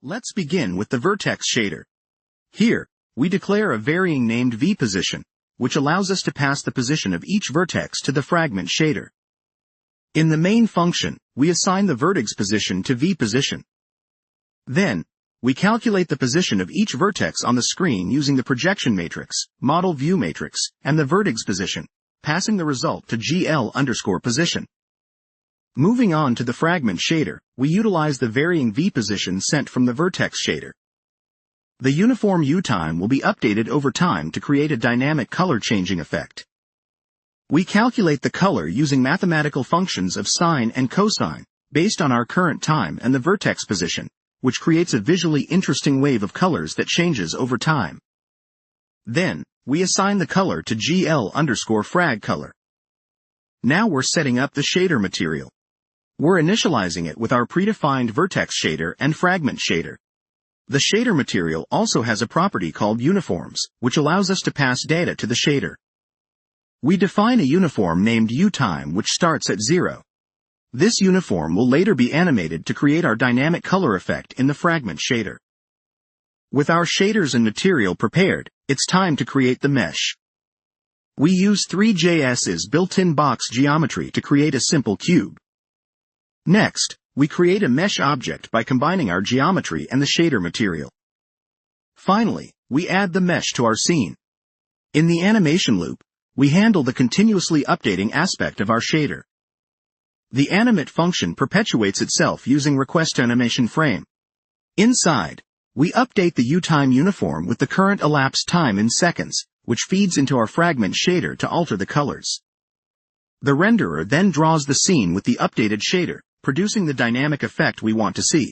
Let's begin with the Vertex shader. Here, we declare a varying named vPosition, which allows us to pass the position of each vertex to the Fragment shader. In the main function, we assign the vertex position to vPosition. Then, we calculate the position of each vertex on the screen using the projection matrix, model view matrix, and the vertex position, passing the result to GL_position. Moving on to the Fragment shader, we utilize the varying vPosition sent from the Vertex shader. The uniform U-time will be updated over time to create a dynamic color changing effect. We calculate the color using mathematical functions of sine and cosine, based on our current time and the vertex position, which creates a visually interesting wave of colors that changes over time. Then, we assign the color to GL_frag color. Now we're setting up the shader material. We're initializing it with our predefined Vertex shader and Fragment shader. The shader material also has a property called uniforms, which allows us to pass data to the shader. We define a uniform named U-time which starts at 0. This uniform will later be animated to create our dynamic color effect in the Fragment shader. With our shaders and material prepared, it's time to create the mesh. We use Three.js's built-in box geometry to create a simple cube. Next, we create a mesh object by combining our geometry and the shader material. Finally, we add the mesh to our scene. In the animation loop, we handle the continuously updating aspect of our shader. The Animate function perpetuates itself using requestAnimationFrame. Inside, we update the U-time uniform with the current elapsed time in seconds, which feeds into our Fragment shader to alter the colors. The renderer then draws the scene with the updated shader, producing the dynamic effect we want to see.